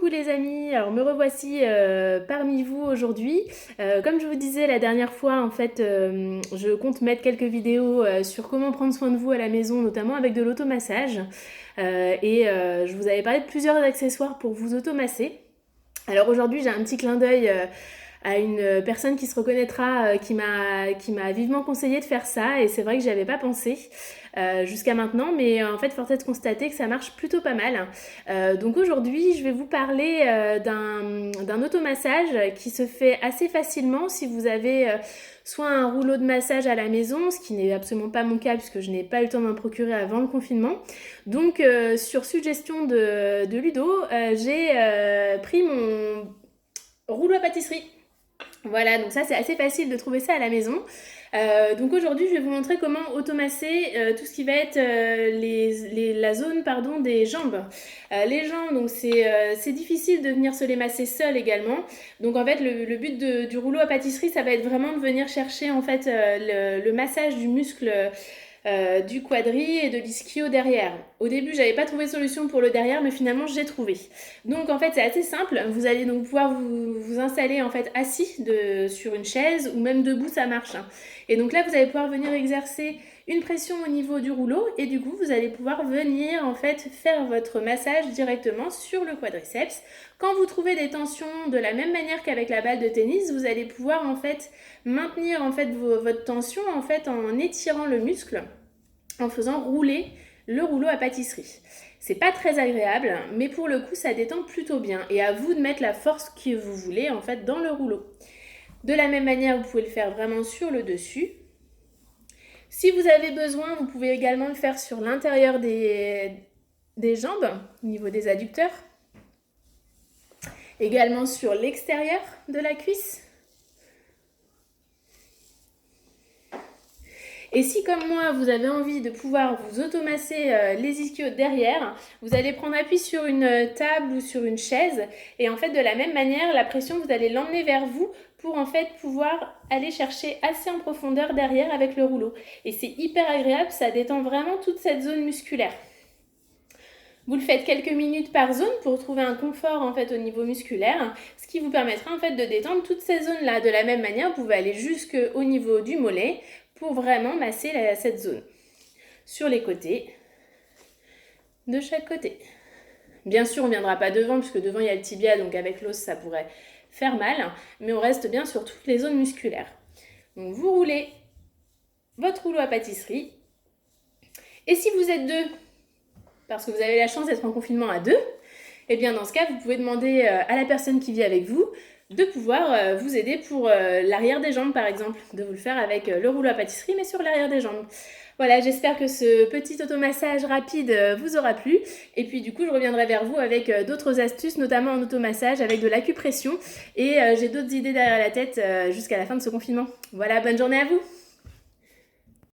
Coucou les amis, alors me revoici parmi vous aujourd'hui. Comme je vous disais la dernière fois, en fait, je compte mettre quelques vidéos sur comment prendre soin de vous à la maison, notamment avec de l'automassage. Je vous avais parlé de plusieurs accessoires pour vous automasser. Alors aujourd'hui, j'ai un petit clin d'œil à une personne qui se reconnaîtra, qui m'a vivement conseillé de faire ça, et c'est vrai que j'y avais pas pensé jusqu'à maintenant, mais en fait force est de constater que ça marche plutôt pas mal. Donc aujourd'hui je vais vous parler d'un automassage qui se fait assez facilement si vous avez soit un rouleau de massage à la maison, ce qui n'est absolument pas mon cas puisque je n'ai pas eu le temps d'en procurer avant le confinement. Donc sur suggestion de Ludo, j'ai pris mon rouleau à pâtisserie. Voilà, donc ça c'est assez facile de trouver ça à la maison. Donc aujourd'hui je vais vous montrer comment automasser tout ce qui va être la zone des jambes. Les jambes, donc c'est difficile de venir se les masser seul également. Donc en fait le but du rouleau à pâtisserie, ça va être vraiment de venir chercher en fait le massage du muscle du quadri et de l'ischio derrière. Au début, j'avais pas trouvé de solution pour le derrière, mais finalement, j'ai trouvé. Donc, en fait, c'est assez simple. Vous allez donc pouvoir vous installer en fait assis sur une chaise ou même debout, ça marche. Et donc là, vous allez pouvoir venir exercer une pression au niveau du rouleau et du coup, vous allez pouvoir venir en fait faire votre massage directement sur le quadriceps. Quand vous trouvez des tensions de la même manière qu'avec la balle de tennis, vous allez pouvoir en fait maintenir en fait votre tension en fait en étirant le muscle, en faisant rouler le rouleau à pâtisserie. C'est pas très agréable, mais pour le coup, ça détend plutôt bien. Et à vous de mettre la force que vous voulez en fait dans le rouleau. De la même manière, vous pouvez le faire vraiment sur le dessus. Si vous avez besoin, vous pouvez également le faire sur l'intérieur des jambes, au niveau des adducteurs. Également sur l'extérieur de la cuisse. Et si comme moi vous avez envie de pouvoir vous automasser les ischios derrière, vous allez prendre appui sur une table ou sur une chaise et en fait de la même manière la pression vous allez l'emmener vers vous pour en fait pouvoir aller chercher assez en profondeur derrière avec le rouleau. Et c'est hyper agréable, ça détend vraiment toute cette zone musculaire. Vous le faites quelques minutes par zone pour trouver un confort en fait au niveau musculaire, ce qui vous permettra en fait de détendre toutes ces zones-là. De la même manière, vous pouvez aller jusqu'au niveau du mollet pour vraiment masser cette zone. Sur les côtés, de chaque côté. Bien sûr, on ne viendra pas devant puisque devant il y a le tibia, donc avec l'os ça pourrait faire mal, mais on reste bien sur toutes les zones musculaires. Donc vous roulez votre rouleau à pâtisserie. Et si vous êtes deux, parce que vous avez la chance d'être en confinement à deux, et bien dans ce cas, vous pouvez demander à la personne qui vit avec vous de pouvoir vous aider pour l'arrière des jambes par exemple, de vous le faire avec le rouleau à pâtisserie mais sur l'arrière des jambes. Voilà, j'espère que ce petit automassage rapide vous aura plu et puis du coup je reviendrai vers vous avec d'autres astuces, notamment en automassage avec de l'acupression et j'ai d'autres idées derrière la tête jusqu'à la fin de ce confinement. Voilà, bonne journée à vous!